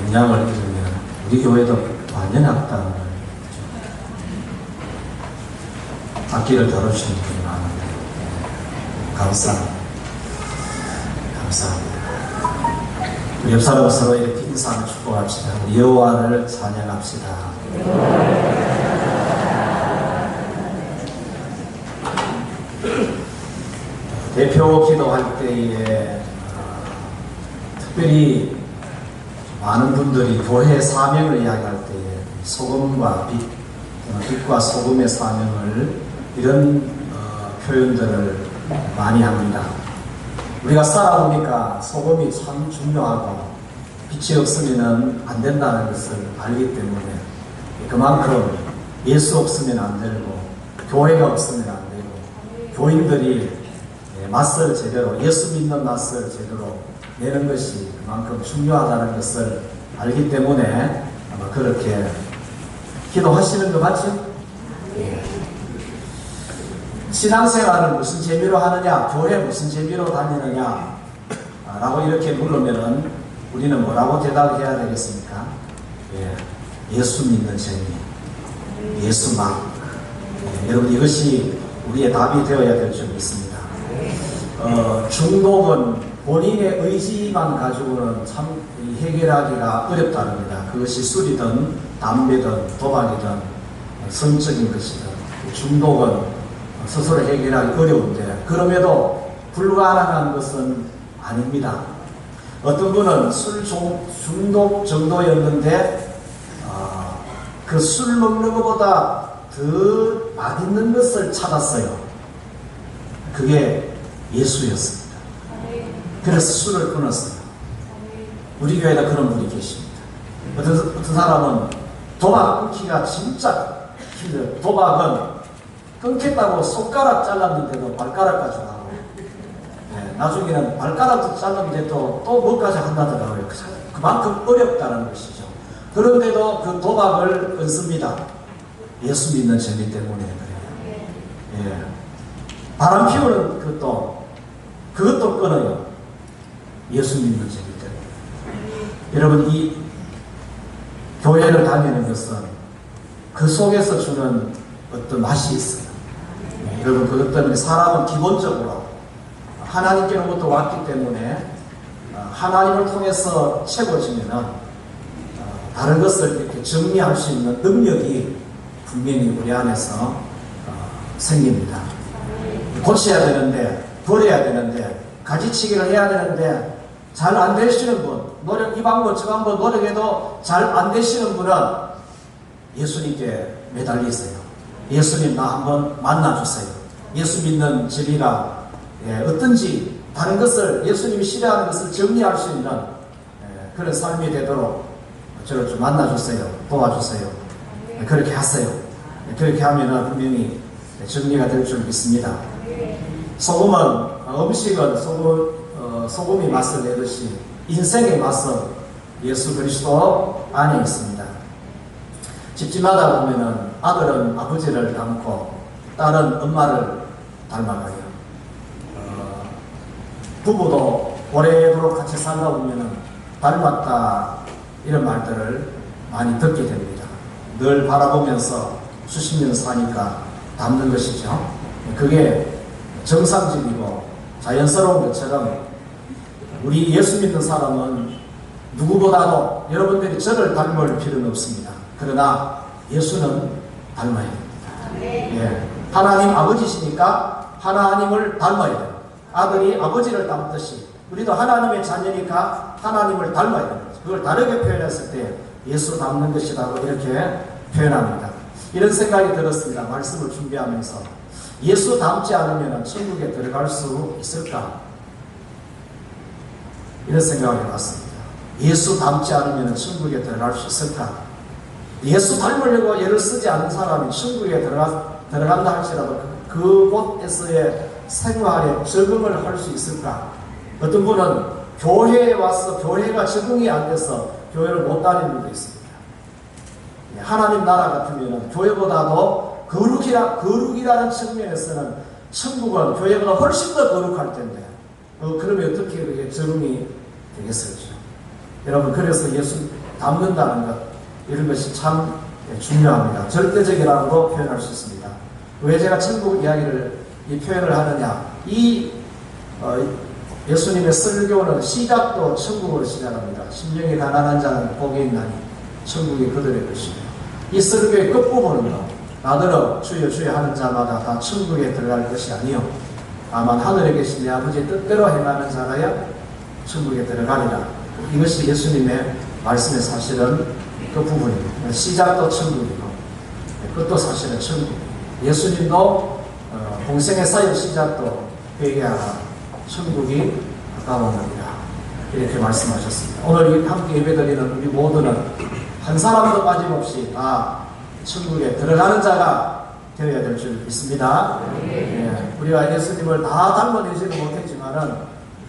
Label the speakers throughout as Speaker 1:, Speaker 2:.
Speaker 1: 영향을 잃으면 우리 교회도 완전히 악당을 악기를 다뤄주시는 분이 많은데 감사합니다. 감사합니다. 우리 옆 사람은 서로 이렇게 인사하며 축복합시다. 여호와를 찬양합시다. 대표 기도할 때에 특별히 많은 분들이 교회 사명을 이야기할 때에 소금과 빛과 소금의 사명을 이런 표현들을 많이 합니다. 우리가 살아보니까 소금이 참 중요하고 빛이 없으면 안 된다는 것을 알기 때문에 그만큼 예수 없으면 안 되고 교회가 없으면 안 되고 교인들이 맛을 제대로 예수 믿는 맛을 제대로 내는 것이 그만큼 중요하다는 것을 알기 때문에 아마 그렇게 기도하시는 것 맞죠? 예. 신앙생활을 무슨 재미로 하느냐, 교회 무슨 재미로 다니느냐 라고 이렇게 물으면은 우리는 뭐라고 대답해야 되겠습니까? 예. 예수 믿는 재미, 예수만. 예. 여러분 이것이 우리의 답이 되어야 될 줄 믿습니다. 중독은 본인의 의지만 가지고는 참 해결하기가 어렵다릅니다. 그것이 술이든 담배든 도박이든 성적인 것이든 중독은 스스로 해결하기 어려운데 그럼에도 불가능한 것은 아닙니다. 어떤 분은 술 중독 정도였는데 그 술 먹는 것보다 더 맛있는 것을 찾았어요. 그게 예수였습니다. 그래서 술을 끊었어요. 우리 교회에 그런 분이 계십니다. 어떤 사람은 도박 끊기가 진짜 힘들어요. 도박은 끊겠다고 손가락 잘랐는데도 발가락까지 하고 나중에는 발가락도 잘랐는데도 또 뭐까지 한다더라고요. 그만큼 어렵다는 것이죠. 그런데도 그 도박을 끊습니다. 예수 믿는 재미 때문에 그래요. 예. 바람 피우는 그것도 끊어요. 예수 믿는 재미 때문에. 여러분 이 교회를 다니는 것은 그 속에서 주는 어떤 맛이 있어요. 여러분 그것 때문에 사람은 기본적으로 하나님께로부터 왔기 때문에 하나님을 통해서 채워지면은 다른 것을 이렇게 정리할 수 있는 능력이 분명히 우리 안에서 생깁니다. 고쳐야 되는데 버려야 되는데 가지치기를 해야 되는데 잘 안 되시는 분, 이 방법 저 방법 노력해도 잘 안 되시는 분은 예수님께 매달리세요. 예수님 나 한번 만나주세요. 예수 믿는 진리가 어떤지 다른 것을 예수님이 싫어하는 것을 정리할 수 있는 그런 삶이 되도록 저를 좀 만나주세요. 도와주세요. 그렇게 하세요. 그렇게 하면 분명히 정리가 될 줄 믿습니다. 소금은 음식은 소금이 맛을 내듯이 인생의 맛은 예수 그리스도 안에 있습니다. 집집마다 보면은 아들은 아버지를 닮고 딸은 엄마를 닮아가요. 부부도 오래도록 같이 살다 보면은 닮았다 이런 말들을 많이 듣게 됩니다. 늘 바라보면서 수십 년 사니까 닮는 것이죠. 그게 정상적이고 자연스러운 것처럼 우리 예수 믿는 사람은 누구보다도 여러분들이 저를 닮을 필요는 없습니다. 그러나 예수는 닮아야 됩니다. 예. 하나님 아버지시니까 하나님을 닮아야 돼요. 아들이 아버지를 닮듯이 우리도 하나님의 자녀니까 하나님을 닮아야 됩니다. 그걸 다르게 표현했을 때 예수 닮는 것이라고 이렇게 표현합니다. 이런 생각이 들었습니다. 말씀을 준비하면서 예수 닮지 않으면 천국에 들어갈 수 있을까? 이런 생각을 해봤습니다. 예수 닮지 않으면 천국에 들어갈 수 있을까? 예수 닮으려고 애를 쓰지 않은 사람이 천국에 들어간다 할지라도 그곳에서의 생활에 적응을 할 수 있을까? 어떤 분은 교회에 와서 교회가 적응이 안 돼서 교회를 못 다니는 분도 있습니다. 하나님 나라 같으면 교회보다도 거룩이라는 측면에서는 천국은 교회보다 훨씬 더 거룩할 텐데 그러면 어떻게 그게 적응이 되겠어요? 여러분 그래서 예수 담는다는 것, 이런 것이 참 중요합니다. 절대적이라고도 표현할 수 있습니다. 왜 제가 천국 이야기를 이 표현을 하느냐? 예수님의 설교는 시작도 천국으로 시작합니다. 심령이 가난한 자는 복이 있나니 천국이 그들의 것이며, 이 설교의 끝부분은요, 나더러 주여 주여 하는 자마다 다 천국에 들어갈 것이 아니요 다만 하늘에 계신 내 아버지 뜻대로 행하는 자라야 천국에 들어가리라. 이것이 예수님의 말씀의 사실은 그 부분입니다. 시작도 천국이고 끝도 사실은 천국이고, 예수님도 공생의 사역 시작도 회개하라, 천국이 가까워옵니다, 이렇게 말씀하셨습니다. 오늘 함께 예배드리는 우리 모두는 한 사람도 빠짐없이 다 천국에 들어가는 자가 되어야 될 줄 믿습니다. 예, 우리가 예수님을 다 닮아내지는 못했지만은,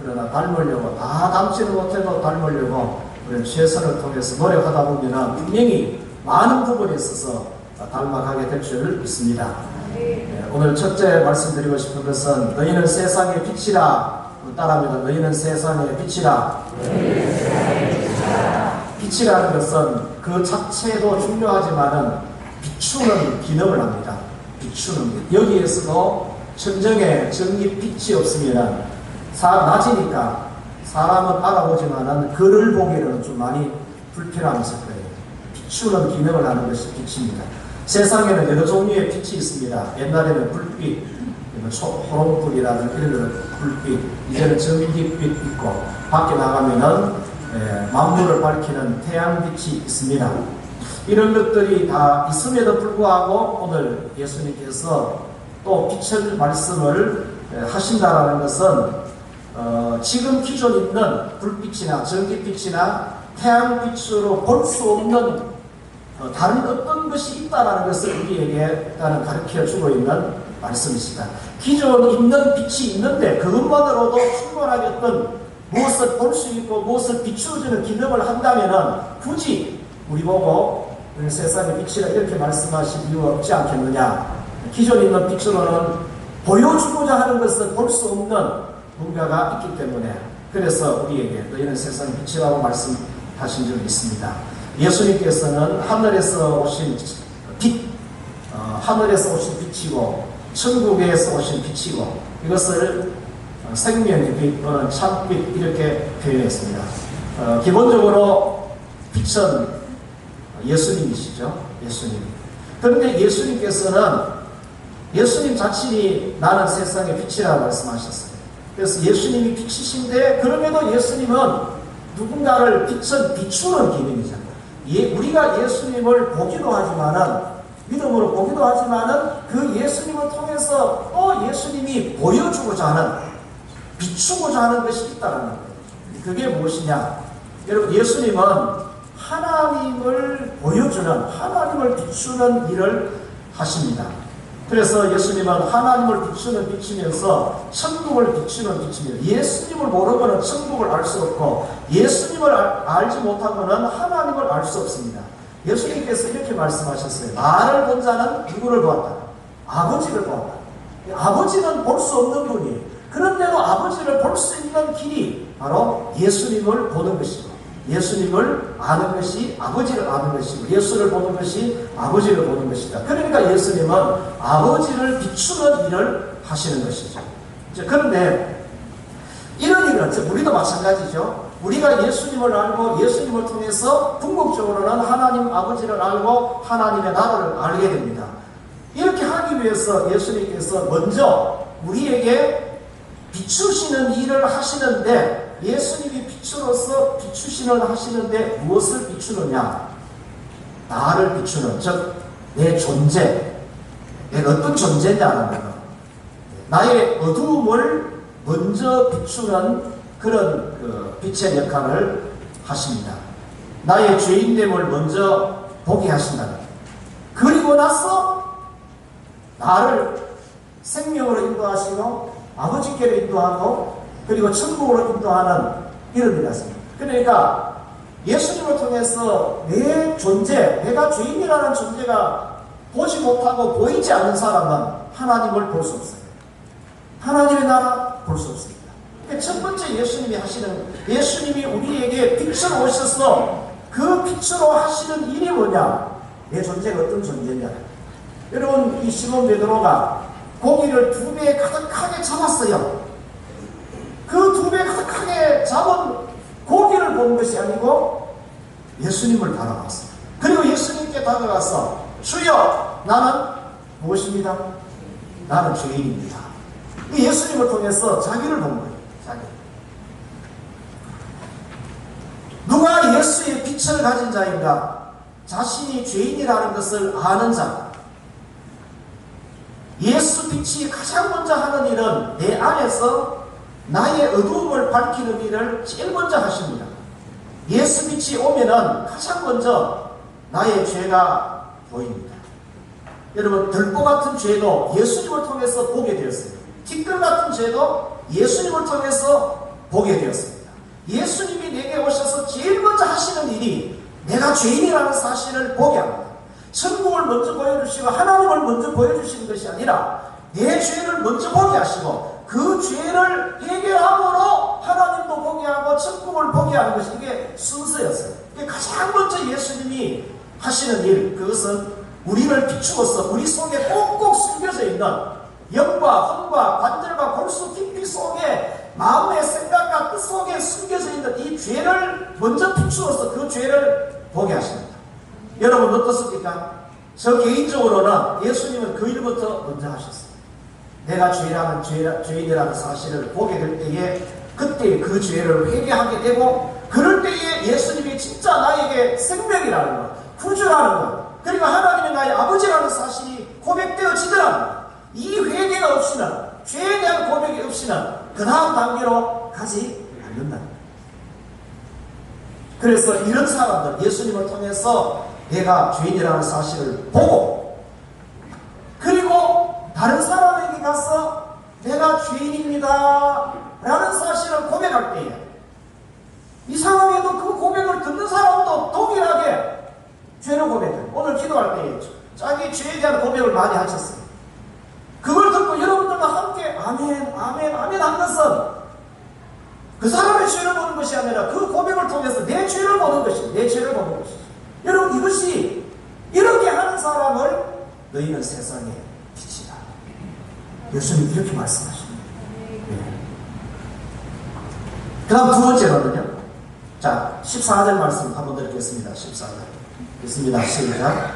Speaker 1: 그러나 닮으려고, 다 닮지는 못해도 닮으려고 우리는 최선을 통해서 노력하다 보면 분명히 많은 부분에 있어서 닮아가게 될 줄 믿습니다. 예, 오늘 첫째 말씀드리고 싶은 것은 너희는 세상의 빛이라. 따라합니다. 너희는 세상의 빛이라. 빛이라는 것은 그 자체도 중요하지만은 비추는 기능을 합니다. 비추는 것. 여기에서도 천정에 전기 빛이 없으면 낮이니까 사람은 알아보지만은 그를 보기에는 좀 많이 불편함이 있을 거예요. 비추는 기능을 하는 것이 빛입니다. 세상에는 여러 종류의 빛이 있습니다. 옛날에는 불빛, 호롱불이라는 이런 불빛, 이제는 전기빛 있고, 밖에 나가면은 만물을 밝히는 태양빛이 있습니다. 이런 것들이 다 있음에도 불구하고 오늘 예수님께서 또 빛의 말씀을 하신다라는 것은 지금 기존 있는 불빛이나 전기빛이나 태양빛으로 볼 수 없는 다른 어떤 것이 있다는 것을 우리에게 일단은 가르쳐주고 있는 말씀이시다. 기존 있는 빛이 있는데 그것만으로도 충분하게 어떤 무엇을 볼 수 있고 무엇을 비추어주는 기능을 한다면 굳이 우리 보고 우리 세상의 빛이라 이렇게 말씀하실 이유가 없지 않겠느냐. 기존 있는 빛으로는 보여주고자 하는 것을 볼 수 없는 뭔가가 있기 때문에, 그래서 우리에게 너희는 세상의 빛이라고 말씀하신 적이 있습니다. 예수님께서는 하늘에서 오신 빛, 하늘에서 오신 빛이고 천국에서 오신 빛이고, 이것을 생명의 빛 또는 참빛 이렇게 표현했습니다. 기본적으로 빛은 예수님이시죠. 예수님. 그런데 예수님께서는 예수님 자신이 나는 세상의 빛이라고 말씀하셨어요. 그래서 예수님이 빛이신데, 그럼에도 예수님은 누군가를 빛은 비추는 기능이잖아요. 우리가 예수님을 보기도 하지만은, 믿음으로 보기도 하지만은, 그 예수님을 통해서 또 예수님이 보여주고자 하는, 비추고자 하는 것이 있다는 거예요. 그게 무엇이냐? 여러분, 예수님은 하나님을 보여주는, 하나님을 비추는 일을 하십니다. 그래서 예수님은 하나님을 비추는 빛이면서 천국을 비추는 빛입니다. 예수님을 모르고는 천국을 알 수 없고, 예수님을 알지 못하고는 하나님을 알 수 없습니다. 예수님께서 이렇게 말씀하셨어요. 나를 본 자는 누구를 보았다? 아버지를 보았다. 아버지는 볼 수 없는 분이에요. 그런데도 아버지를 볼 수 있는 길이 바로 예수님을 보는 것이고, 예수님을 아는 것이 아버지를 아는 것이고, 예수를 보는 것이 아버지를 보는 것이다. 그러니까 예수님은 아버지를 비추는 일을 하시는 것이죠. 그런데 이런 일은 우리도 마찬가지죠. 우리가 예수님을 알고 예수님을 통해서 궁극적으로는 하나님 아버지를 알고 하나님의 나라를 알게 됩니다. 이렇게 하기 위해서 예수님께서 먼저 우리에게 비추시는 일을 하시는데, 예수님이 빛으로서 비추시는 하시는데 무엇을 비추느냐? 나를 비추는, 즉 내 존재, 내가 어떤 존재냐는 거, 나의 어두움을 먼저 비추는 그런 빛의 역할을 하십니다. 나의 죄인됨을 먼저 보게 하신다. 그리고 나서 나를 생명으로 인도하시고 아버지께로 인도하고 그리고 천국으로 인도하는 이런 일이 있습니다. 그러니까 예수님을 통해서 내 존재, 내가 죄인이라는 존재가 보지 못하고 보이지 않는 사람은 하나님을 볼 수 없어요. 하나님의 나라 볼 수 없습니다. 첫 번째 예수님이 하시는, 예수님이 우리에게 빛으로 오셔서 그 빛으로 하시는 일이 뭐냐? 내 존재가 어떤 존재냐? 여러분, 이 시몬 베드로가 고기를 2배 가득하게 잡았어요. 그 2배 가득하게 잡은 고기를 본 것이 아니고 예수님을 바라봤어요. 그리고 예수님께 다가가서 주여, 나는 무엇입니다? 나는 죄인입니다. 이 예수님을 통해서 자기를 본 거예요. 자기. 누가 예수의 빛을 가진 자인가? 자신이 죄인이라는 것을 아는 자. 예수 빛이 가장 먼저 하는 일은 내 안에서 나의 어두움을 밝히는 일을 제일 먼저 하십니다. 예수 빛이 오면은 가장 먼저 나의 죄가 보입니다. 여러분, 들보 같은 죄도 예수님을 통해서 보게 되었어요. 티끌 같은 죄도 예수님을 통해서 보게 되었습니다. 예수님이 내게 오셔서 제일 먼저 하시는 일이 내가 죄인이라는 사실을 보게 합니다. 천국을 먼저 보여주시고 하나님을 먼저 보여주시는 것이 아니라 내 죄를 먼저 보게 하시고 그 죄를 해결함으로 하나님도 보게 하고 천국을 보게 하는 것이 이게 순서였어요. 이게 가장 먼저 예수님이 하시는 일, 그것은 우리를 비추어서 우리 속에 꼭꼭 숨겨져 있는 영과 혼과 관절과 골수 깊이 속에 마음의 생각과 뜻 속에 숨겨져 있는 이 죄를 먼저 비추어서 그 죄를 보게 하십니다. 여러분 어떻습니까? 저 개인적으로는 예수님은 그 일부터 먼저 하셨어요. 내가 죄인이라는 사실을 보게 될 때에 그때 그 죄를 회개하게 되고 그럴 때에 예수님이 진짜 나에게 생명이라는 것, 구주라는 것, 그리고 하나님이 나의 아버지라는 사실이 고백되어지더라도 이 회개가 없이는, 죄에 대한 고백이 없이는 그 다음 단계로 가지 않는다. 그래서 이런 사람들, 예수님을 통해서 내가 죄인이라는 사실을 보고 그리고 다른 사람에게 가서 내가 죄인입니다 라는 사실을 고백할 때에 이상하게도 그 고백을 듣는 사람도 동일하게 죄를 고백해요. 오늘 기도할 때에 자기 죄에 대한 고백을 많이 하셨어요. 그걸 듣고 여러분들과 함께 아멘 아멘 아멘 한 것은 그 사람의 죄를 보는 것이 아니라 그 고백을 통해서 내 죄를 보는 것이죠. 내 죄를 보는 것이죠. 여러분, 이것이 이렇게 하는 사람을 너희는 세상의 빛이다. 예수님 이렇게 말씀하십니다. 네. 그 다음 두 번째로는요. 자, 14절 말씀 한번 드리겠습니다. 14절. 있습니다. 시작.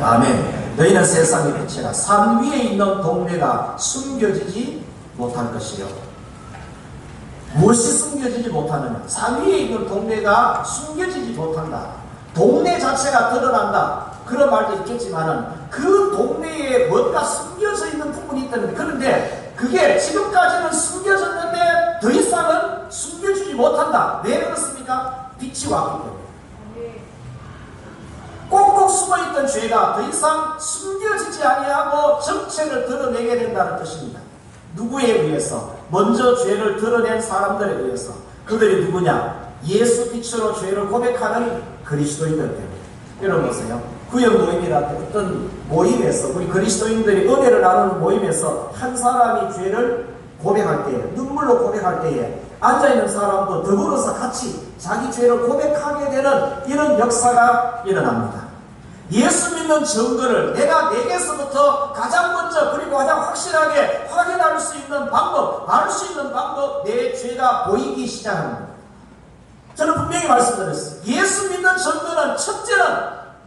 Speaker 1: 아멘. 너희는 세상의 빛이라. 산 위에 있는 동네가 숨겨지지 못할 것이요. 무엇이 숨겨지지 못하느냐? 산 위에 있는 동네가 숨겨지지 못한다. 동네 자체가 드러난다. 그런 말도 있겠지만은 그 동네에 뭔가 숨겨져 있는 부분이 있다는 거예요. 그런데 그게 지금까지는 숨겨졌는데 더 이상은 숨겨지지 못한다. 왜 그렇습니까? 빛이 왔기 때문에. 꼭꼭 숨어있던 죄가 더 이상 숨겨지지 아니하고 정체를 드러내게 된다는 뜻입니다. 누구에 의해서? 먼저 죄를 드러낸 사람들에 의해서. 그들이 누구냐? 예수 빛으로 죄를 고백하는 그리스도인들 때문에. 여러분 보세요. 구역 모임이라 어떤 모임에서 우리 그리스도인들이 은혜를 나누는 모임에서 한 사람이 죄를 고백할 때에, 눈물로 고백할 때에 앉아있는 사람도 더불어서 같이 자기 죄를 고백하게 되는 이런 역사가 일어납니다. 예수 믿는 증거를 내가 내게서부터 가장 먼저 그리고 가장 확실하게 확인할 수 있는 방법, 알 수 있는 방법, 내 죄가 보이기 시작합니다. 저는 분명히 말씀드렸어요. 예수 믿는 증거는 첫째는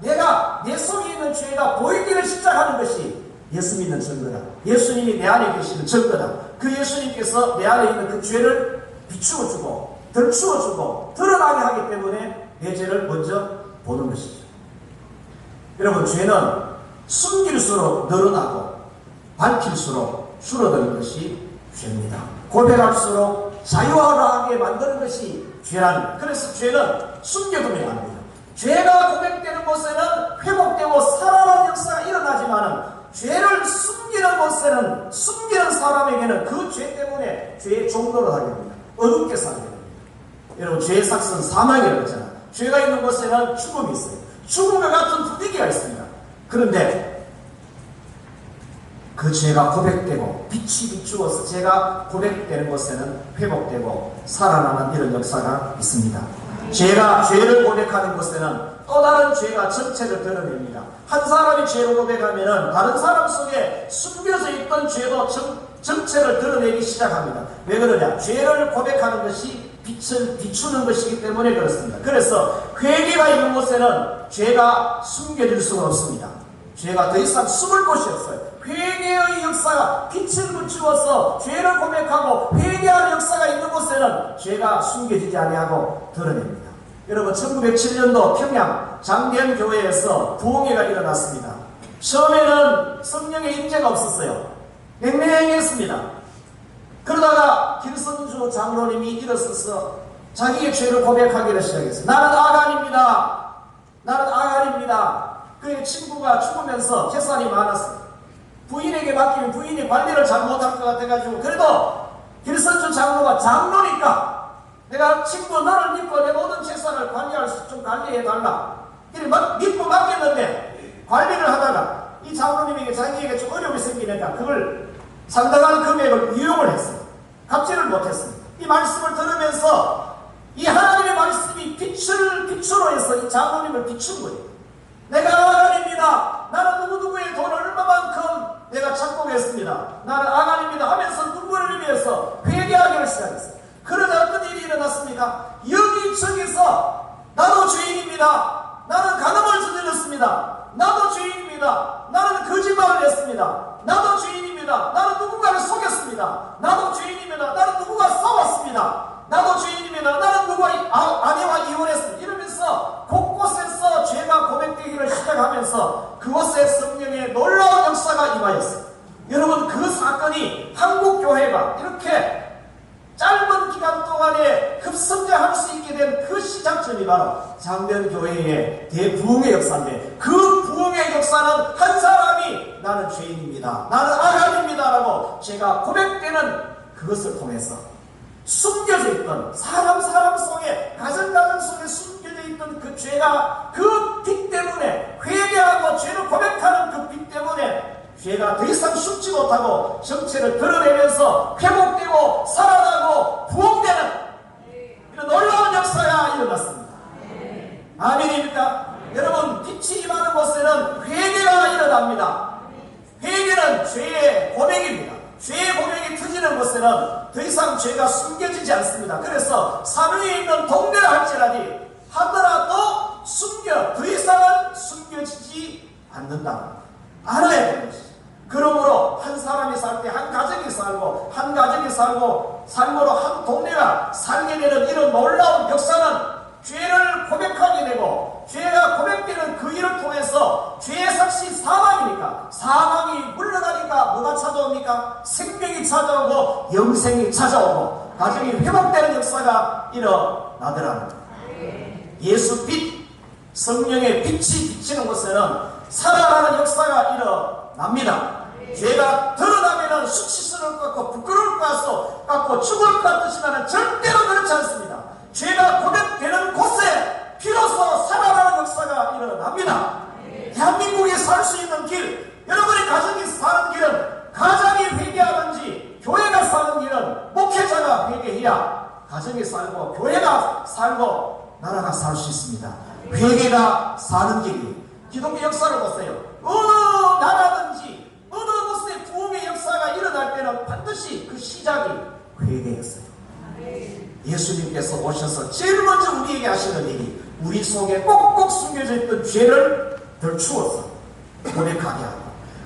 Speaker 1: 내가 내 속에 있는 죄가 보이기를 시작하는 것이 예수 믿는 증거다. 예수님이 내 안에 계시는 증거다. 그 예수님께서 내 안에 있는 그 죄를 비추어주고 덜추어주고 드러나게 하기 때문에 내 죄를 먼저 보는 것이죠. 여러분, 죄는 숨길수록 늘어나고 밝힐수록 줄어드는 것이 죄입니다. 고백할수록 자유하게 만드는 것이 죄라는. 그래서 죄는 숨겨두면 안 돼요. 죄가 고백되는 곳에는 회복되고 살아나는 역사가 일어나지만 죄를 숨기는 곳에는 숨기는 사람에게는 그 죄 때문에 죄의 종로를 하게 됩니다. 어둡게 살게 됩니다. 여러분, 죄의 삭은 사망이라고 했잖아요. 죄가 있는 곳에는 죽음이 있어요. 죽음과 같은 분위기가 있습니다. 그런데 그 죄가 고백되고 빛이 비추어서 죄가 고백되는 곳에는 회복되고 살아나는 이런 역사가 있습니다. 죄가 죄를 고백하는 곳에는 또 다른 죄가 정체를 드러냅니다. 한 사람이 죄를 고백하면 다른 사람 속에 숨겨져 있던 죄도 정체를 드러내기 시작합니다. 왜 그러냐? 죄를 고백하는 것이 빛을 비추는 것이기 때문에 그렇습니다. 그래서 회개가 있는 곳에는 죄가 숨겨질 수가 없습니다. 죄가 더 이상 숨을 곳이 없어요. 회개의 역사가 빛을 비추어서 죄를 고백하고 회개하는 역사가 있는 곳에는 죄가 숨겨지지 아니하고 드러냅니다. 여러분 1907년도 평양 장대현교회에서 부흥회가 일어났습니다. 처음에는 성령의 임재가 없었어요. 냉랭했습니다. 그러다가 김선주 장로님이 일어서서 자기의 죄를 고백하기를 시작했어요. 나는 아간입니다. 나는 아간입니다. 그의 친구가 죽으면서 재산이 많았어요. 부인에게 맡기면 부인이 관리를 잘못할 것 같아가지고 그래도 김선주 장로가 장로니까 내가 친구 너를 믿고 내 모든 재산을 관리할 수 좀 관리해달라. 믿고 맡겼는데 관리를 하다가 이 장로님에게 자기에게 좀 어려움이 생기니까 그걸 상당한 금액을 유용을 했어요. 갚지를 못했습니다. 이 말씀을 들으면서 이 하나님의 말씀이 빛으로 해서 이 장로님을 비춘 거예요. 내가 아간입니다. 나는 누구누구의 돈을 얼마만큼 내가 착복했습니다. 나는 아간입니다 하면서 눈물을 흘리면서 회개하기를 시작했어요. 그러다 어떤 일이 일어났습니까? 여기저기서 나도 죄인입니다. 나는 간음을 저질렀습니다. 나도 죄인입니다. 나는 거짓말을 했습니다. 나도 죄인입니다. 나는 누군가를 속였습니다. 나도 죄인입니다. 나는 누구와 싸웠습니다. 나도 죄인입니다. 나는 누구와 아내와 이혼했습니다. 이러면서 곳곳에서 죄가 고백되기를 시작하면서 그곳에 성령의 놀라운 역사가 임하였어요. 여러분 그 사건이 한국교회가 이렇게 짧은 기간 동안에 급성장할 수 있게 된 그 시작점이 바로 장대현교회의 대부흥의 역사인데 그 부흥의 역사는 한 사람이 나는 죄인입니다. 나는 아간입니다 라고 죄가 고백되는 그것을 통해서 숨겨져 있던 사람 속에 가정 속에 숨겨져 있던 그 죄가 그 빛 때문에 회개하고 죄를 고백하는 그 빛 때문에 죄가 더 이상 숨지 못하고 정체를 드러내면서 회복되고 살아나고 부흥되는 이런 놀라운 역사가 일어났습니다. 아멘입니까? 여러분 빛이 임하는 곳에는 회개가 일어납니다. 회개는 죄의 고백입니다. 죄의 고백이 터지는 곳에는 더 이상 죄가 숨겨지지 않습니다. 그래서 산 위에 있는 동네라 할지라도 하더라도 더 이상은 숨겨지지 않는다. 알아야 되는 것이죠. 그러므로 한 사람이 살 때 한 가정이 살고 한 가정이 살고 삶으로 한 동네가 살게 되는 이런 놀라운 역사는 죄를 고백하게 되고 죄가 고백되는 그 일을 통해서 죄의 삭시 사망이니까 사망이 물러가니까 뭐가 찾아옵니까? 생명이 찾아오고 영생이 찾아오고 가정이 회복되는 역사가 일어나더라는 거예요. 예수 빛 성령의 빛이 비치는 곳에는 살아나는 역사가 일어납니다. 죄가 드러나면 수치스러울 것 같고 부끄러울 것 같고 죽을 것 같으시면 절대로 그렇지 않습니다. 죄가 고백되는 곳에 비로소 살아나는 역사가 일어납니다. 대한민국에 살 수 있는 길, 여러분의 가정이 사는 길은 가정이 회개하든지 교회가 사는 길은 목회자가 회개해야 가정이 살고 교회가 살고 나라가 살 수 있습니다. 회개가 사는 길이 기독교 역사를 보세요. 어느 나라든지 어느 곳에 부흥의 역사가 일어날 때는 반드시 그 시작이 회개였어요. 예수님께서 오셔서 제일 먼저 우리에게 하시는 일이 우리 속에 꼭꼭 숨겨져 있던 죄를 덜추어서 고백하게 하고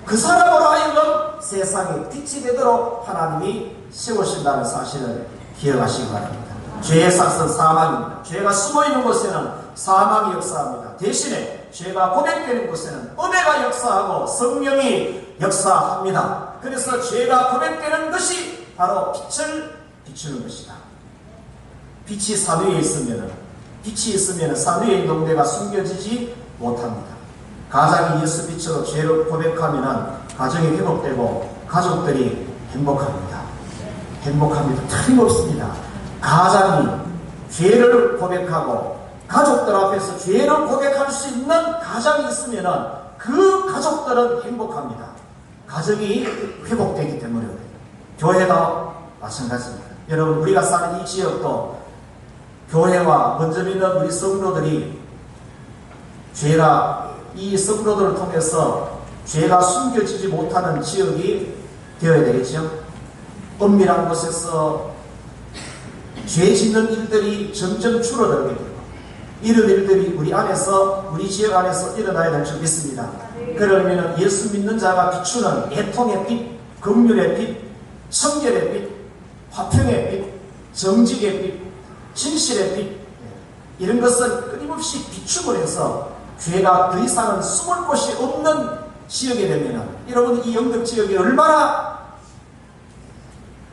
Speaker 1: 그 사람으로 하여금 세상에 빛이 되도록 하나님이 세우신다는 사실을 기억하시기 바랍니다. 죄의 삭은 사망입니다. 죄가 숨어있는 곳에는 사망이 역사합니다. 대신에 죄가 고백되는 곳에는 은혜가 역사하고 성령이 역사합니다. 그래서 죄가 고백되는 것이 바로 빛을 비추는 것이다. 빛이 산 위에 있으면 산 위에 있는 동네가 숨겨지지 못합니다. 가장이 예수 빛으로 죄를 고백하면 가정이 회복되고 가족들이 행복합니다. 틀림없습니다. 가장이 죄를 고백하고 가족들 앞에서 죄를 고백할 수 있는 가장이 있으면 그 가족들은 행복합니다. 가정이 회복되기 때문에 그래요. 교회도 마찬가지입니다. 여러분, 우리가 사는 이 지역도 교회와 먼저 믿는 우리 성도들이 죄가, 이 성도들을 통해서 죄가 숨겨지지 못하는 지역이 되어야 되겠죠. 엄밀한 곳에서 죄 짓는 일들이 점점 줄어들게 되고, 이런 일들이 우리 안에서, 우리 지역 안에서 일어나야 될 줄 믿습니다. 그러면 예수 믿는 자가 비추는 애통의 빛, 긍휼의 빛, 청결의 빛, 화평의 빛, 정직의 빛, 진실의 빛, 이런 것을 끊임없이 비추고 해서 죄가 더 이상은 숨을 곳이 없는 지역이 되면, 여러분, 이 영덕 지역이 얼마나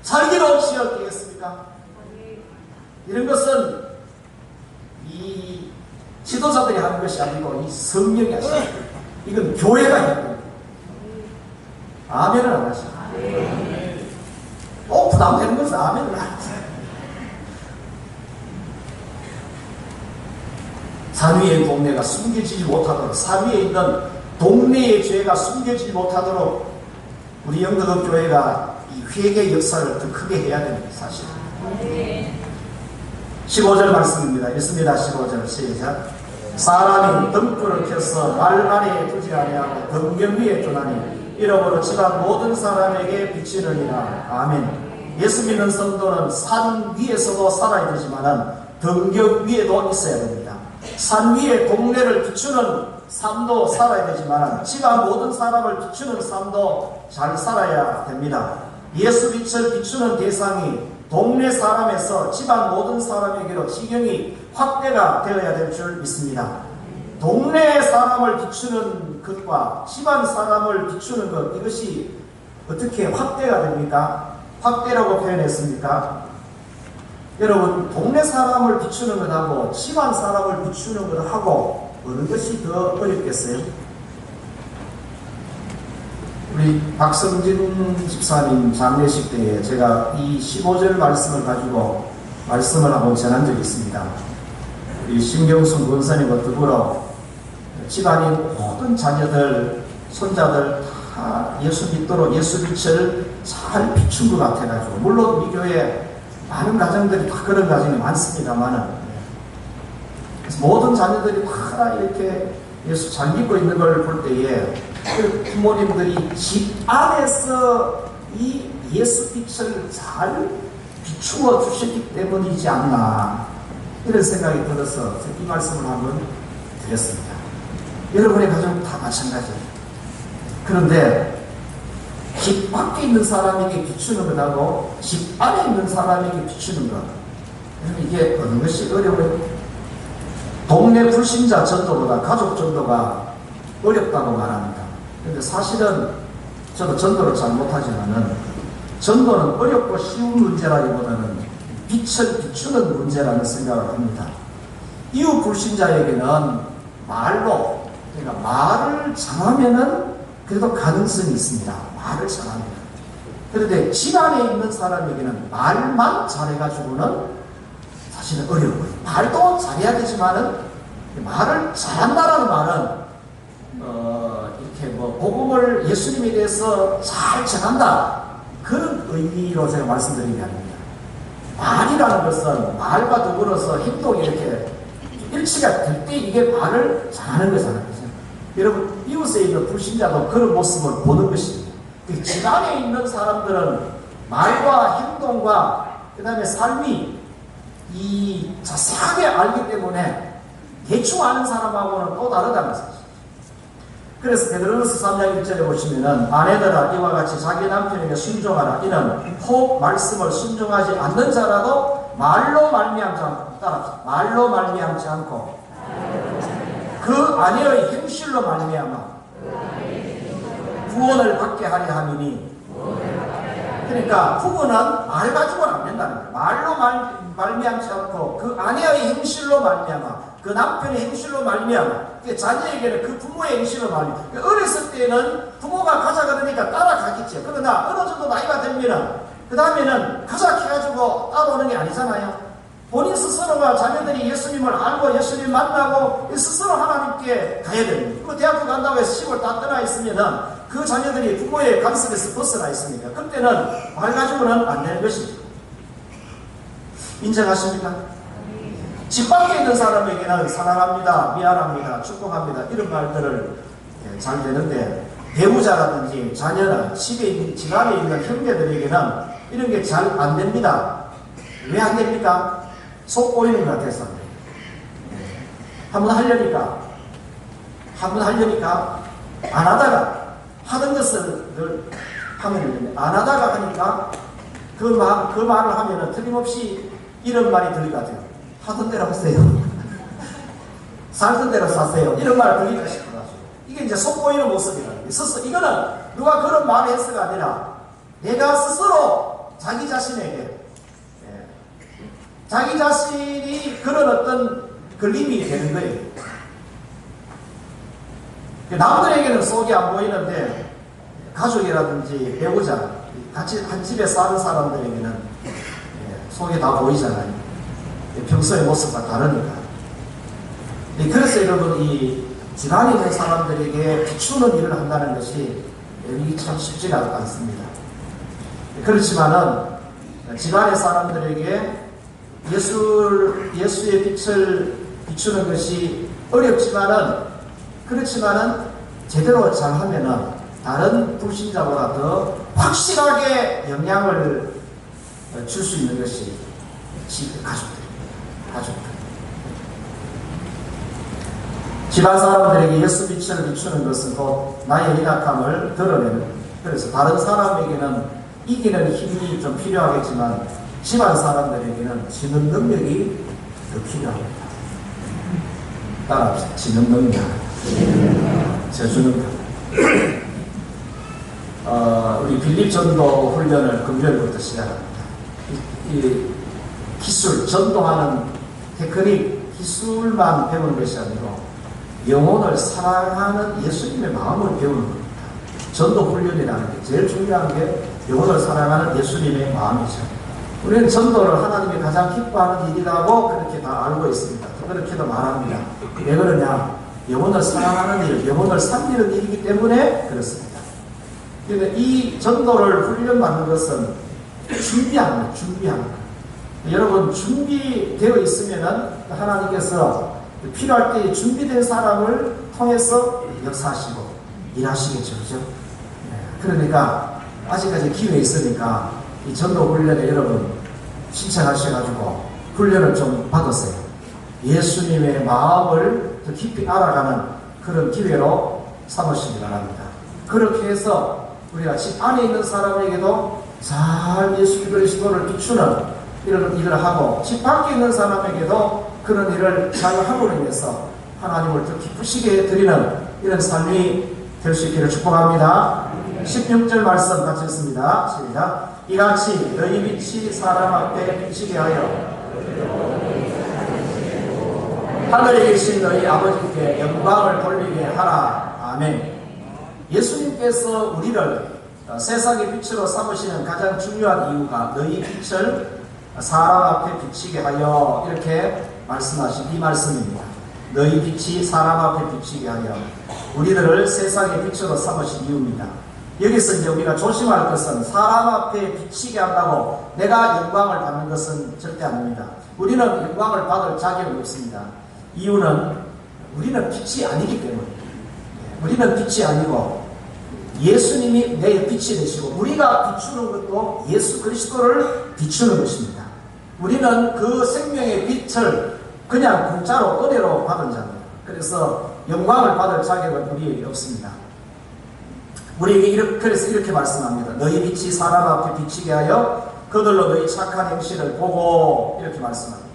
Speaker 1: 살기로운 지역이겠습니까? 이런 것은 이 지도자들이 하는 것이 아니고 이 성령이 하시는 거예요. 이건 교회가 하는 거예요. 아멘을 안 하시죠. 부담되는 것은 아멘을 안 하세요. 산 위의 동네가 숨겨지지 못하도록, 산 위에 있는 동네의 죄가 숨겨지지 못하도록 우리 영덕 교회가 이 회개 역사를 더 크게 해야 됩니다. 사실. 15절 말씀입니다. 읽습니다. 15절 시작. 사람이 등불을 켜서 말 아래에 두지 아니하고 등경 위에 두나니 이러므로 집안 모든 사람에게 비치느니라. 아멘. 예수 믿는 성도는 산 위에서도 살아야 되지만은 등경 위에도 있어야 됩니다. 산 위에 동네를 비추는 삶도 살아야 되지만 집안 모든 사람을 비추는 삶도 잘 살아야 됩니다. 예수 빛을 비추는 대상이 동네 사람에서 집안 모든 사람에게로 지경이 확대가 되어야 될 줄 믿습니다. 동네 사람을 비추는 것과 집안 사람을 비추는 것, 이것이 어떻게 확대가 됩니까? 확대라고 표현했습니까? 여러분, 동네 사람을 비추는 것하고 집안 사람을 비추는 것하고 어느 것이 더 어렵겠어요? 우리 박성진 집사님 장례식 때에 제가 이 15절 말씀을 가지고 말씀을 한번 전한 적이 있습니다. 우리 신경순 권사님과 더불어 집안의 모든 자녀들, 손자들 다 예수 믿도록 예수 빛을 잘 비춘 것 같아가지고, 물론 우리 교회 많은 가정들이 다 그런 가정이 많습니다만은, 그래서 모든 자녀들이 다 이렇게 예수 잘 믿고 있는 걸 볼 때에 그 부모님들이 집 안에서 이 예수 빛을 잘 비추어 주셨기 때문이지 않나, 이런 생각이 들어서 이 말씀을 한번 드렸습니다. 여러분의 가정 다 마찬가지예요. 그런데 집 밖에 있는 사람에게 비추는 것하고 집 안에 있는 사람에게 비추는 것, 이게 어느 것이 어려워요? 동네 불신자 전도보다 가족 전도가 어렵다고 말합니다. 그런데 사실은 저도 전도를 잘 못하지만은 전도는 어렵고 쉬운 문제라기보다는 빛을 비추는 문제라는 생각을 합니다. 이웃 불신자에게는 말로, 그러니까 말을 잘하면은 그래도 가능성이 있습니다. 말을 잘하면. 그런데 집안에 있는 사람에게는 말만 잘해가지고는 사실은 어려워요. 말도 잘해야 되지만은 말을 잘한다라는 말은 이렇게 뭐 복음을, 예수님에 대해서 잘 전한다, 그런 의미로 제가 말씀드린 게 아닙니다. 말이라는 것은 말과 더불어서 행동이 이렇게 일치가 될 때 이게 말을 잘하는 거잖아요. 그죠? 여러분, 이웃에 있는 불신자도 그런 모습을 보는 것입니다. 집안에 있는 사람들은 말과 행동과 그 다음에 삶이 이 자세하게 알기 때문에 대충 아는 사람하고는 또 다르다는 사실. 그래서 베드로전서 3장 1절에 보시면은 아내들아 이와 같이 자기 남편에게 순종하라. 이는 혹 말씀을 순종하지 않는 자라도 말로 말미암지 않고, 따라합시다. 말로 말미암지 않고 그 아내의 행실로 말미암아 구원을 받게 하려 함이니. 그러니까 부부는 말 가지고는 안 된다는 거예요. 말로 말미암지 않고 그 아내의 행실로 말미암아, 그 남편의 행실로 말미암아, 자녀에게는 그 부모의 행실로 말미암아. 어렸을 때는 부모가 가자 그러니까 따라가겠죠. 그러나 어느 정도 나이가 들면은 그 다음에는 가자 해가지고 따라오는 게 아니잖아요. 본인 스스로가 자녀들이 예수님을 알고 예수님 만나고 스스로 하나님께 가야 됩니다. 그 대학교 간다고 해서 시골 다 떠나 있으면은 그 자녀들이 부모의 간섭에서 벗어나 있습니까? 그때는 말 가지고는 안 되는 것입니다. 인정하십니까? 집 밖에 있는 사람에게는 사랑합니다, 미안합니다, 축복합니다 이런 말들을 잘 되는데, 배우자라든지 자녀나 집 안에 있는 형제들에게는 이런 게 잘 안 됩니다. 왜 안 됩니까? 속 보이는 것 같아서. 한번 하려니까 안 하다가 하는 것을 늘 하면 되는데, 안 하다가 하니까 그 말을 하면은 틀림없이 이런 말이 들릴 것 같아요. 하던 대로 하세요. 살던 대로 사세요. 이런 말을 들리기가 싶어가지고. 이게 이제 속보이는 모습이라는 거예요. 이거는 누가 그런 말을 했어가 아니라 내가 스스로 자기 자신에게, 자기 자신이 그런 어떤 걸림이 되는 거예요. 남들에게는 속이 안 보이는데 가족이라든지 배우자, 같이 한 집에 사는 사람들에게는 속이 다 보이잖아요. 평소의 모습과 다르니까. 그래서 여러분, 이 집안에 있는 사람들에게 비추는 일을 한다는 것이 이게 참 쉽지가 않습니다. 그렇지만은 집안의 사람들에게 예수의 빛을 비추는 것이 그렇지만은 제대로 잘하면은 다른 불신자보다 더 확실하게 영향을 줄 수 있는 것이 가족들. 집안 사람들에게 예수 빛을 비추는 것은 곧 나의 연약함을 드러내는, 그래서 다른 사람에게는 이기는 힘이 좀 필요하겠지만 집안 사람들에게는 지는 능력이 더 필요합니다. 따라합시다. 지는 능력. 저주는 우리 빌립 전도 훈련을 금요일부터 시작합니다. 이 기술, 전도하는 테크닉, 기술만 배우는 것이 아니고 영혼을 사랑하는 예수님의 마음을 배우는 겁니다. 전도 훈련이라는 게 제일 중요한 게 영혼을 사랑하는 예수님의 마음이죠. 우리는 전도를 하나님이 가장 기뻐하는 일이라고 그렇게 다 알고 있습니다. 그렇게도 말합니다. 왜 그러냐? 영혼을 사랑하는 일, 영혼을 살리는 일이기 때문에 그렇습니다. 그런데 이 전도를 훈련받는 것은 준비하는 거예요. 여러분, 준비되어 있으면은 하나님께서 필요할 때 준비된 사람을 통해서 역사하시고 일하시겠죠. 그죠? 그러니까 아직까지 기회 있으니까 이 전도 훈련에 여러분 신청하셔가지고 훈련을 좀 받으세요. 예수님의 마음을 더 깊이 알아가는 그런 기회로 삼으시기 바랍니다. 그렇게 해서 우리가 집 안에 있는 사람에게도 잘 예수 그리스도를 비추는 이런 일을 하고, 집 밖에 있는 사람에게도 그런 일을 잘 함으로 인해서 하나님을 더 기쁘시게 드리는 이런 삶이 될 수 있기를 축복합니다. 16절 말씀 같이 읽습니다. 시작. 이같이 너희 빛이 사람 앞에 비치게 하여 하늘에 계신 너희 아버지께 영광을 돌리게 하라. 아멘. 예수님께서 우리를 세상의 빛으로 삼으시는 가장 중요한 이유가 너희 빛을 사람 앞에 비치게 하여, 이렇게 말씀하신 이 말씀입니다. 너희 빛이 사람 앞에 비치게 하여 우리들을 세상의 빛으로 삼으신 이유입니다. 여기서 이제 우리가 조심할 것은 사람 앞에 비치게 한다고 내가 영광을 받는 것은 절대 아닙니다. 우리는 영광을 받을 자격이 없습니다. 이유는 우리는 빛이 아니기 때문에. 우리는 빛이 아니고 예수님이 내 빛이 되시고, 우리가 비추는 것도 예수 그리스도를 비추는 것입니다. 우리는 그 생명의 빛을 그냥 공짜로 은혜로 받은 자입니다. 그래서 영광을 받을 자격은 우리에게 없습니다. 우리에게 그래서 이렇게 말씀합니다. 너희 빛이 사람 앞에 비치게 하여 그들로 너희 착한 행실을 보고, 이렇게 말씀합니다.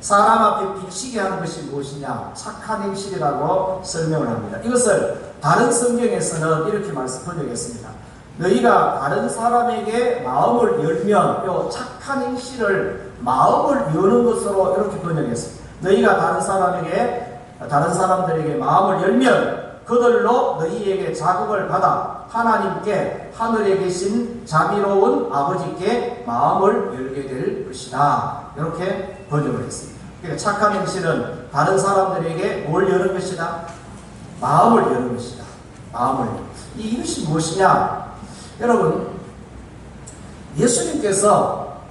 Speaker 1: 사람 앞에 비치게 하는 것이 무엇이냐? 착한 행실이라고 설명을 합니다. 이것을 다른 성경에서는 이렇게 번역했습니다. 너희가 다른 사람에게 마음을 열면, 요 착한 행실을 마음을 여는 것으로 이렇게 번역했습니다. 너희가 다른 사람들에게 마음을 열면 그들로 너희에게 자극을 받아 하나님께, 하늘에 계신 자비로운 아버지께 마음을 열게 될 것이다. 이렇게 번역을 했습니다. 그러니까 착한 행실은 다른 사람들에게 뭘 여는 것이다? 마음을 여는 것이다. 마음을. 이것이 무엇이냐? 여러분, 예수님께서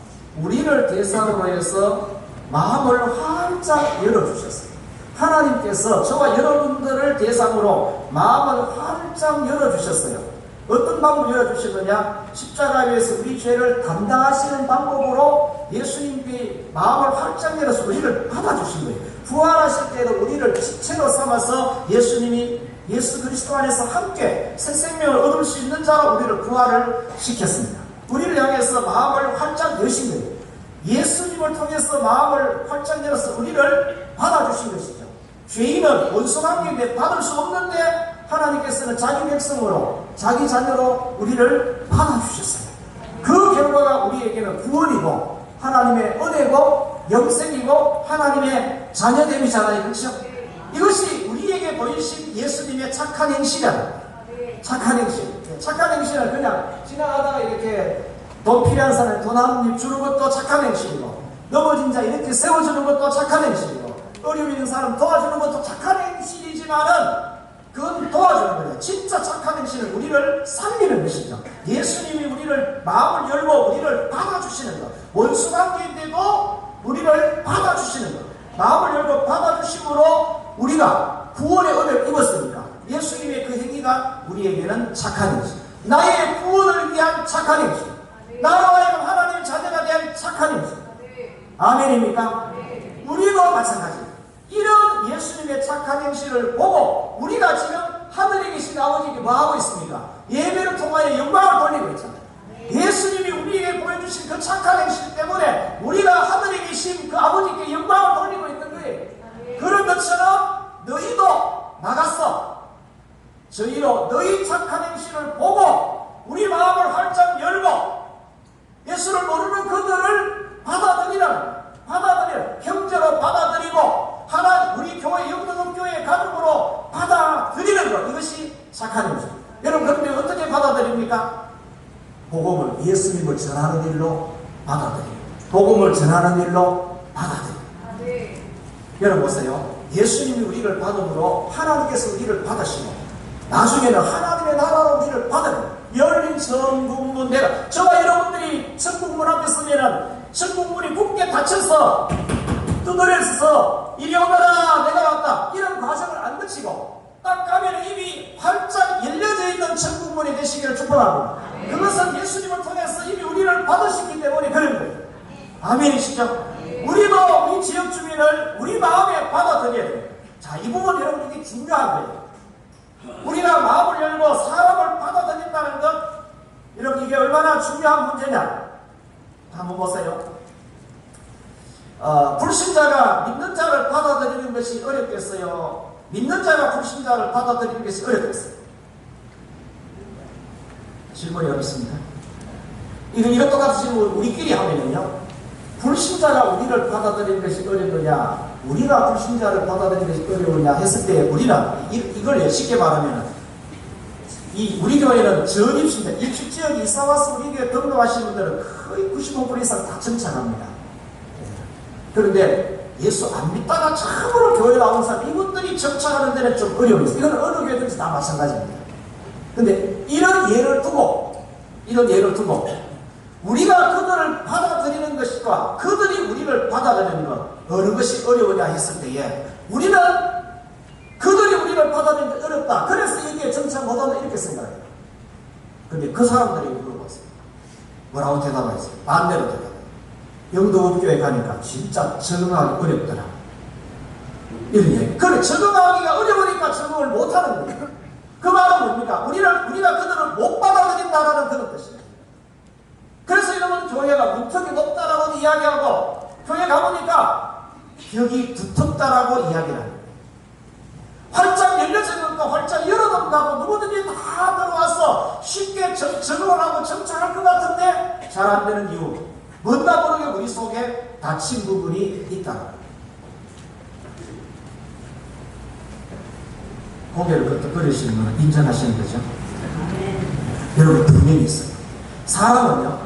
Speaker 1: 우리를 대상으로 해서 마음을 활짝 열어주셨어요. 하나님께서 저와 여러분들을 대상으로 마음을 활짝 열어주셨어요. 어떤 방법으로 열어주시느냐? 십자가 위에서 우리 죄를 담당하시는 방법으로 예수님께 마음을 활짝 열어서 우리를 받아주신 거예요. 부활하실 때도 우리를 지체로 삼아서 예수님이 예수 그리스도 안에서 함께 새 생명을 얻을 수 있는 자로 우리를 부활을 시켰습니다. 우리를 향해서 마음을 활짝 여신 거예요. 예수님을 통해서 마음을 활짝 열어서 우리를 받아주신 것이죠. 죄인은 원수관계인데 받을 수 없는데 하나님께서는 자기 백성으로 자기 자녀로 우리를 받아주셨어요. 그 결과가 우리에게는 구원이고 하나님의 은혜고 영생이고 하나님의 자녀됨이잖아요. 그렇죠? 이것이 우리에게 보이신 예수님의 착한 행실이야. 착한 행실. 착한 행실은 그냥 지나가다가 이렇게 돈 필요한 사람에 돈 한 입 주는 것도 착한 행실이고, 넘어진 자 이렇게 세워주는 것도 착한 행실이고, 어려움 있는 사람 도와주는 것도 착한 행실이지만은 그건 도와주는 거예요. 진짜 착한 행실은 우리를 살리는 것이죠. 예수님이 우리를 마음을 열고 우리를 받아주시는 것, 원수관계인데도 우리를 받아주시는 것, 마음을 열고 받아주심으로 우리가 구원의 은혜를 입었으니까 예수님의 그 행위가 우리에게는 착한 행실, 나의 구원을 위한 착한 행실, 나로 하여금 하나님의 자녀가 된 착한 행실. 아멘입니까? 우리도 마찬가지입니다. 이런 예수님의 착한 행실을 보고 우리가 지금 하늘에 계신 아버지께 뭐하고 있습니까? 예배를 통하여 영광을 돌리고 있잖아요. 예수님이 우리에게 보여주신 그 착한 행실 때문에 우리가 하늘에 계신 그 아버지께 영광을 돌리고 있는 거예요. 그런 것처럼 너희도 나갔어. 저희로 너희 착한 행실을 보고 우리 마음을 활짝 열고 예수를 모르는 그들을 받아들이라. 형제로 받아들이고 우리 교회 영등업교회 가족으로 받아들이는 것, 이것이 착한 행실. 여러분, 그런데 어떻게 받아들입니까? 복음을, 예수님을 전하는 일로 받아들입니다. 복음을 전하는 일로 받아들입니다. 여러분 보세요. 예수님이 우리를 받음으로 하나님께서 우리를 받으시고 나중에는 하나님의 나라로 우리를 받으면 열린 천국문, 내가 저와 여러분들이 천국문 앞에 서면은 천국문이 굳게 닫혀서 두드려서 이리 오너라 내가 왔다 이런 과정을 안 거치고 딱 가면 이미 활짝 열려져 있는 천국문이 되시기를 축복합니다. 그것은 예수님을 통해서 이미 우리를 받으시기 때문에 그런 거예요. 아멘이시죠? 우리도 우리 지역 주민을 우리 마음에 받아들여야 돼요. 자, 이 부분 여러분 이게 중요한 거예요. 우리가 마음을 열고 사람을 받아들인다는 것, 여러분 이게 얼마나 중요한 문제냐? 한번 보세요. 불신자가 믿는 자를 받아들이는 것이 어렵겠어요? 믿는 자가 불신자를 받아들이는 것이 어렵겠어요? 질문이 어렵습니다. 이런 똑같은 질문 우리끼리 하면은요, 불신자가 우리를 받아들이는 것이 어려우냐, 우리가 불신자를 받아들이는 것이 어려우냐 했을 때 우리는 이걸 쉽게 말하면 우리 교회는 전입신자, 입식 지역에 이사와서 우리 교회 등록하신 분들은 거의 95% 이상 다 정착합니다. 그런데 예수 안 믿다가 참으로 교회 나온 사람, 이분들이 정착하는 데는 좀 어려움이 있어요. 이건 어느 교회든지 다 마찬가지입니다. 근데 이런 예를 두고 우리가 그들을 받아들이는 것과 그들이 우리를 받아들이는 것, 어느 것이 어려우냐 했을 때에 우리는 그들이 우리를 받아들이는 게 어렵다, 그래서 이게 정착 못한다 이렇게 생각해요. 근데 그 사람들이 물어봤어요. 뭐라고 대답했어요? 반대로 대답해요. 영도업교회 가니까 진짜 적응하기 어렵더라, 이런 얘기. 그래, 적응하기가 어려우니까 적응을 못하는 거예요. 그 말은 뭡니까? 우리가 그들을 못 받아들인다라는 그런 뜻이에요. 그래서 여러분, 교회가 문턱이 높다라고 이야기하고 교회 가보니까 벽이 두텁다라고 이야기를 합니다. 활짝 열려진 것과 활짝 열어놓는다고 누구든지 다 들어와서 쉽게 적응을 하고 정착할 것 같은데 잘 안 되는 이유, 뭔가 모르게 우리 속에 닫힌 부분이 있다. 고개를 끄덕거리시는 분은 인정하시는 거죠? 여러분, 분명히 있어요. 사람은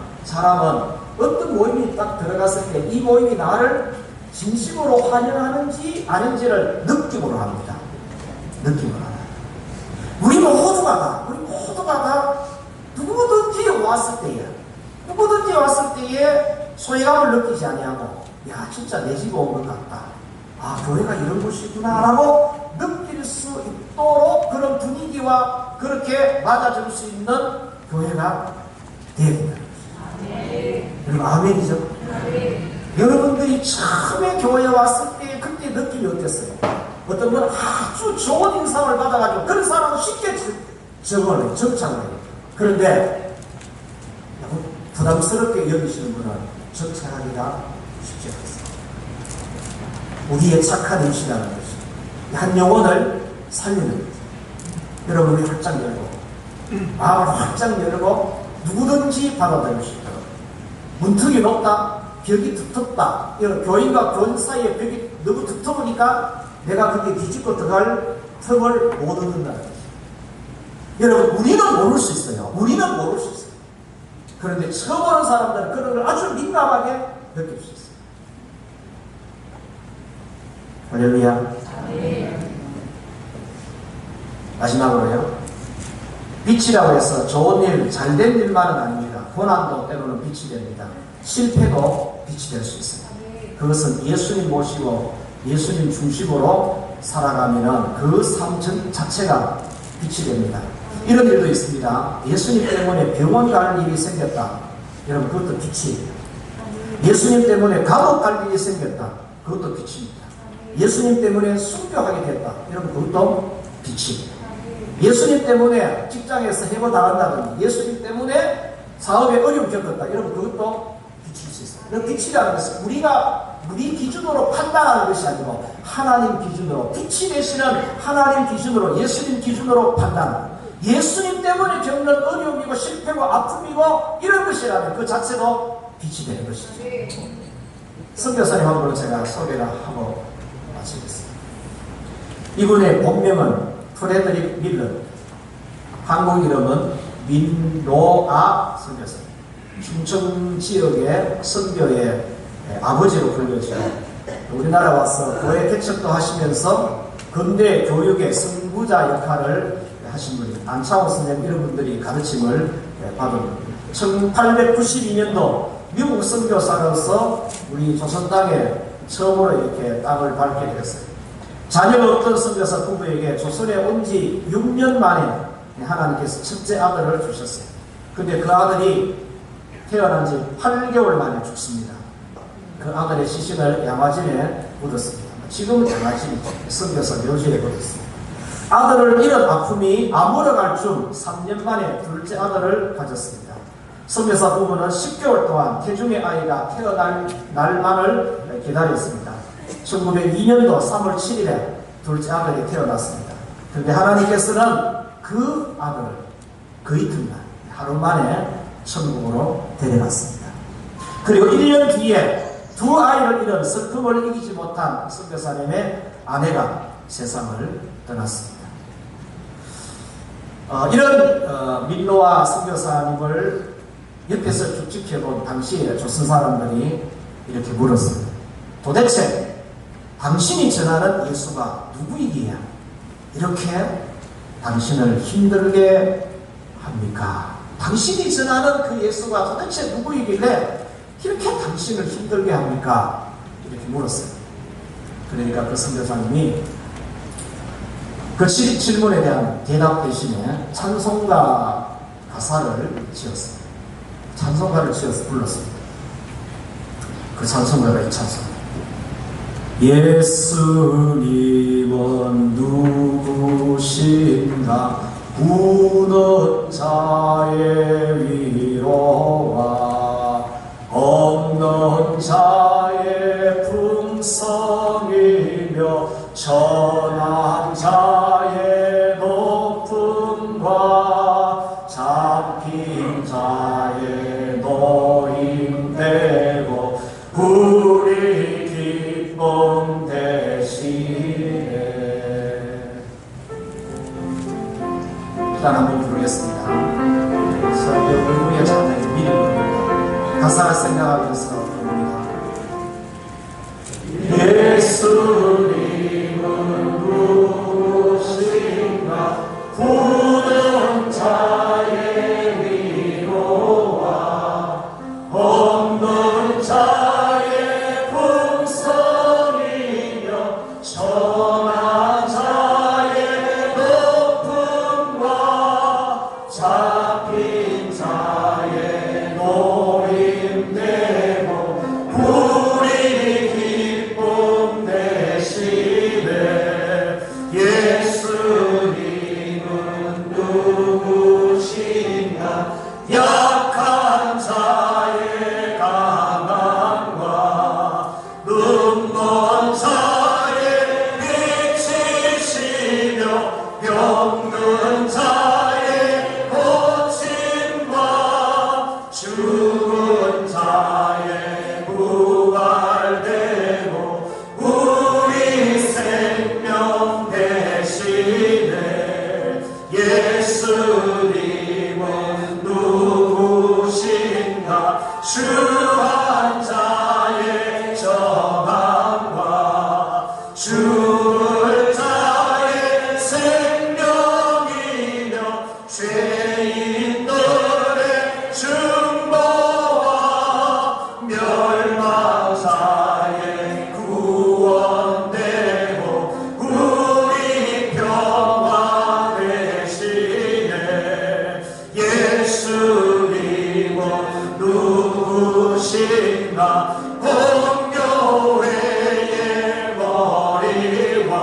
Speaker 1: 어떤 모임이 딱 들어갔을 때 이 모임이 나를 진심으로 환영하는지 아닌지를 느낌으로 합니다. 느낌으로 합니다. 우리 모두가 모두가 누구든지 왔을 때에 소외감을 느끼지 아니하고, 야, 진짜 내 집에 온 것 같다. 아, 교회가 이런 곳이구나 라고 느낄 수 있도록 그런 분위기와 그렇게 맞아줄 수 있는 교회가 되어야 된다는 것이죠. 여러분, 아멘이죠? 여러분들이 처음에 교회에 왔을 때 그때 느낌이 어땠어요? 어떤 분 아주 좋은 인상을 받아가지고 그런 사람은 쉽게 정착을 해요. 그런데 부담스럽게 여기시는 분은 정착하기가 쉽지 않습니다. 우리의 착한 임신이라는 것이 한 영혼을 살리는 거죠. 여러분이 활짝 열고 마음을 활짝 열고 누구든지 받아들일 수 있도록. 문턱이 높다, 벽이 두텁다, 이런 교인과 교인 사이의 벽이 너무 두터우니까 내가 그게 뒤집고 들어갈 틈을 못 얻는다는 거죠. 여러분, 우리는 모를 수 있어요. 그런데 처음 오는 사람들은 그런 걸 아주 민감하게 느낄 수 있어요. 할렐루야. 마지막으로요, 빛이라고 해서 좋은 일, 잘된 일만은 아닙니다. 고난도 때로는 빛이 됩니다. 실패도 빛이 될 수 있습니다. 그것은 예수님 모시고 예수님 중심으로 살아가면 그 삶 자체가 빛이 됩니다. 이런 일도 있습니다. 예수님 때문에 병원 갈 일이 생겼다. 여러분, 그것도 빛이에요. 예수님 때문에 감옥 갈 일이 생겼다. 그것도 빛입니다. 예수님 때문에 순교하게 됐다. 여러분, 그것도 빛입니다. 예수님 때문에 직장에서 해고당한다든지, 예수님 때문에 사업에 어려움 겪었다. 여러분, 그것도 빛일 수 있어요. 그 빛이라는 것은 우리 기준으로 판단하는 것이 아니고 하나님 기준으로, 빛이 되시는 하나님 기준으로, 예수님 기준으로 판단합니다. 예수님 때문에 겪는 어려움이고 실패고 아픔이고 이런 것이라면 그 자체도 빛이 되는 것이죠. 선교사님 한 분을 제가 소개를 하고 마치겠습니다. 이분의 본명은 프레드릭 밀런, 한국 이름은 민노아 선교사님. 충청 지역의 선교의 아버지로 불려지고, 우리나라 와서 교회 개척도 하시면서 근대 교육의 선구자 역할을 하신 분이 안창호 선생님 이런 분들이 가르침을 받은 1892년도 미국 선교사로서 우리 조선 땅에 처음으로 이렇게 땅을 밟게 되었어요. 자녀가 없던 선교사 부부에게 조선에 온 지 6년 만에 하나님께서 첫째 아들을 주셨어요. 근데 그 아들이 태어난 지 8개월 만에 죽습니다. 그 아들의 시신을 양화진에 묻었습니다. 지금은 양화진이죠. 선교사 묘지에 묻었습니다. 아들을 잃은 아픔이 아물어갈 중 3년 만에 둘째 아들을 가졌습니다. 선교사 부부는 10개월 동안 태중의 아이가 태어날 날만을 기다렸습니다. 1902년도 3월 7일에 둘째 아들이 태어났습니다. 그런데 하나님께서는 그 아들을 그 이튿날 하루 만에 천국으로 데려갔습니다. 그리고 1년 뒤에 두 아이를 잃은 슬픔을 이기지 못한 선교사님의 아내가 세상을 떠났습니다. 이런 민노아 선교사님을 옆에서 쭉 지켜본 당시에 조선 사람들이 이렇게 물었습니다. 도대체 당신이 전하는 예수가 누구이기에 이렇게 당신을 힘들게 합니까? 당신이 전하는 그 예수가 도대체 누구이길래 이렇게 당신을 힘들게 합니까? 이렇게 물었어요. 그러니까 그 선교사님이 그 질문에 대한 대답 대신에 찬송가 가사를 지었어요. 찬송가를 지어서 불렀습니다. 그 찬송가가 이 찬송가. 예수님은 누구신가? 우는 자의 위로와 없는 자의 풍성이며 천한 자의 높음과 잡힌 자의 노임되고 우리 기쁨 되시네. 일단 한번 부르겠습니다. 설교 의무의 찬양의 미리 부릅니다. 가사를 생각하면서 부릅니다. 예수님은 누구신가? 부는 자 부활되고 우리 생명 대신에 예수님은 누구신가 주 한 자의 정함과 죽을 자의 생명이며 죄인들의 중보와 멸망자의 구원되고 우리 평화 대신에 예수님은 누구신가 공교회의 머리와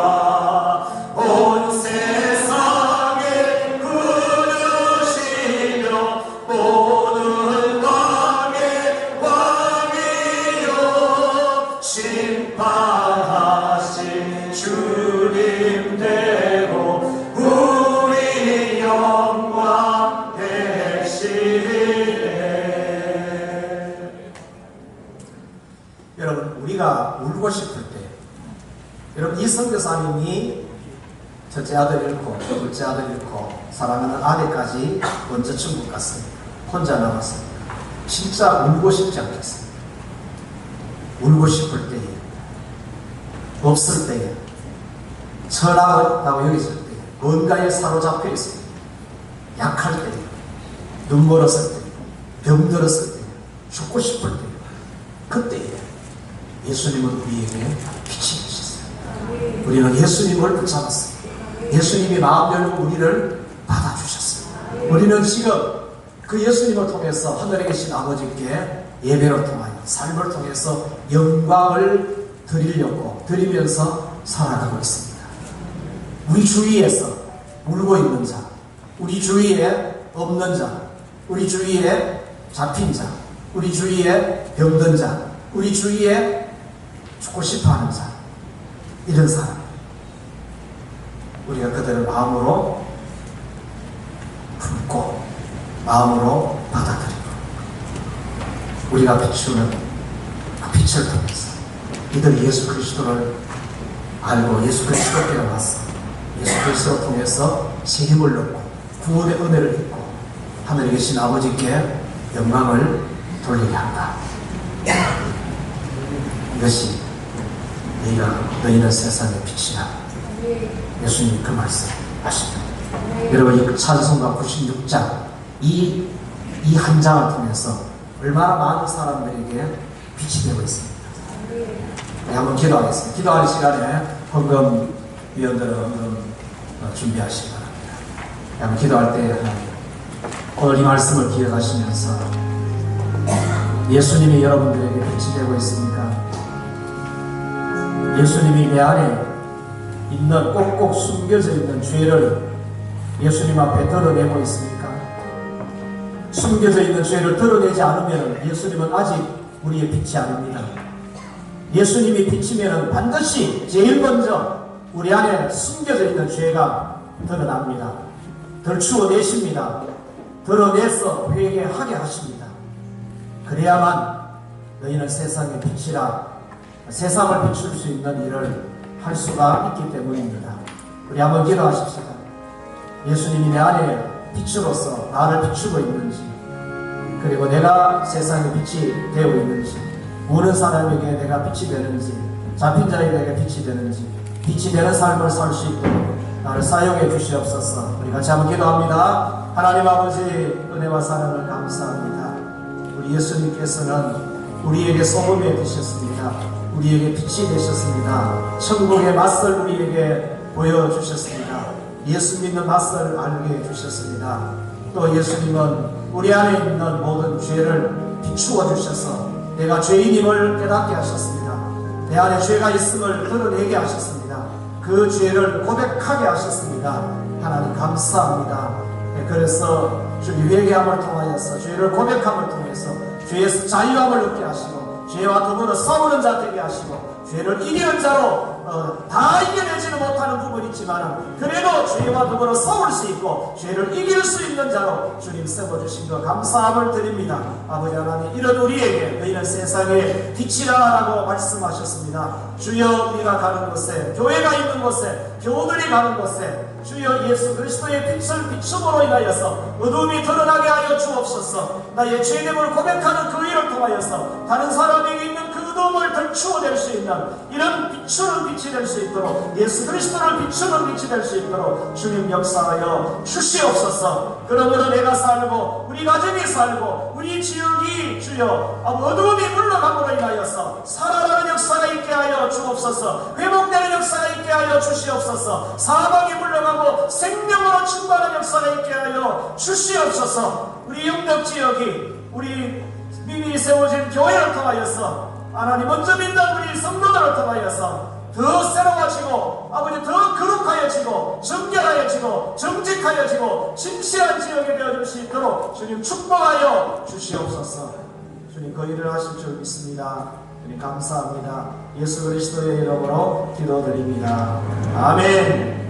Speaker 1: 온 세상에 그르시며 모든 왕의 왕이요 심판하신 주님 되고 우리 영광 되시네. 여러분, 우리가 울고 싶을 때, 여러분, 이 선교사님이 첫째 아들 잃고 둘째 아들 잃고 사랑하는 아내까지 먼저 천국 갔습니다. 혼자 남았습니다. 진짜 울고 싶지 않겠습니다. 울고 싶을 때에, 없을 때에, 철학하다고 여겼을 때에, 뭔가에 사로잡혀 있을 때에, 약할 때에, 눈 멀었을 때에, 병들었을 때에, 죽고 싶을 때에, 그때에 예수님은 우리에게 빛이 되셨어요. 우리는 예수님을 붙잡았습니다. 예수님이 마음 열고 우리를 받아주셨습니다. 우리는 지금 그 예수님을 통해서 하늘에 계신 아버지께 예배를 통하여 삶을 통해서 영광을 드리면서 살아가고 있습니다. 우리 주위에서 울고 있는 자, 우리 주위에 없는 자, 우리 주위에 잡힌 자, 우리 주위에 병든 자, 우리 주위에 죽고 싶어하는 자, 이런 사람, 우리가 그들을 마음으로 품고 마음으로 받아들이고 우리가 비추는 그 빛을 통해서 이들이 예수 그리스도를 알고 예수 그리스도께 와서 예수 그리스도를 통해서 새 힘을 얻고 구원의 은혜를 입고 하늘에 계신 아버지께 영광을 돌리게 한다. 이것이 너희는 세상의 빛이라. 예수님이 그 말씀 하십니다. 여러분, 이 찬송가 96장 이 한 장을 통해서 얼마나 많은 사람들에게 빛이 되고 있습니다. 한번 기도하겠습니다. 기도하는 시간에 헌금위원들은 헌금 준비하시기 바랍니다. 한번 기도할 때 하나님, 오늘 이 말씀을 기억하시면서 예수님이 여러분들에게 빛이 되고 있습니까? 예수님이 내 안에 있는 꼭꼭 숨겨져 있는 죄를 예수님 앞에 드러내고 있습니까? 숨겨져 있는 죄를 드러내지 않으면 예수님은 아직 우리의 빛이 아닙니다. 예수님이 비치면 반드시 제일 먼저 우리 안에 숨겨져 있는 죄가 드러납니다. 덜추어내십니다. 드러내서 회개하게 하십니다. 그래야만 너희는 세상의 빛이라 세상을 비출 수 있는 일을 할 수가 있기 때문입니다. 우리 한번 기도하십시다. 예수님이 내 안에 빛으로서 나를 비추고 있는지, 그리고 내가 세상의 빛이 되어 있는지, 우는 사람에게 내가 빛이 되는지, 잡힌 자에게 빛이 되는지, 빛이 되는 삶을 살 수 있도록 나를 사용해 주시옵소서. 우리 같이 한번 기도합니다. 하나님 아버지, 은혜와 사랑을 감사합니다. 우리 예수님께서는 우리에게 소금이 되셨습니다. 우리에게 빛이 되셨습니다. 천국의 맛을 우리에게 보여주셨습니다. 예수 믿는 맛을 알게 해주셨습니다. 또 예수님은 우리 안에 있는 모든 죄를 비추어 주셔서 내가 죄인임을 깨닫게 하셨습니다. 내 안에 죄가 있음을 드러내게 하셨습니다. 그 죄를 고백하게 하셨습니다. 하나님 감사합니다. 그래서 주님 회개함을 통하여서 죄를 고백함을 통해서 죄에서 자유함을 얻게 하시고 죄와 더불어 싸우는 자 되게 하시고, 죄를 이기는 자로 다 이겨내지는 못하는 부분이 있지만 그래도 죄와 더불어 싸울 수 있고 죄를 이길 수 있는 자로 주님 세워주신 것 감사함을 드립니다. 아버지 하나님, 이런 우리에게 너희는 세상의 빛이라 라고 말씀하셨습니다. 주여, 우리가 가는 곳에, 교회가 있는 곳에, 교우들이 가는 곳에 주여 예수 그리스도의 빛을 비춤으로 인하여서 어둠이 드러나게 하여 주옵소서. 나의 죄됨을 고백하는 그 일을 통하여서 다른 사람에게 있는 그 어둠을 덜추어낼 수 있는 이런 비추는 빛이 될 수 있도록, 예수 그리스도를 비추는 빛이 될 수 있도록 주님 역사하여 주시옵소서. 그러므로 내가 살고 우리 가정이 살고 우리 지역이 주여 어둠이 물러감으로 인하여서 살아나는 역사가 있게 하여 주옵소서. 회복되는 역사가 있게 하여 주시옵소서. 사망이 물러가고 생명으로 충만한 역사가 있게 하여 주시옵소서. 우리 영덕지역이 우리 미리 세워진 교회를 통하여서 하나님 먼저 믿는 우리 성도들을 통하여서 더 새로워지고 아버지 더 거룩하여지고 정결하여지고 정직하여지고 진실한 지역이 되어줄 수 있도록 주님 축복하여 주시옵소서. 주님 그 일을 하실 줄 믿습니다. 주님 감사합니다. 예수 그리스도의 이름으로 기도드립니다. 아멘.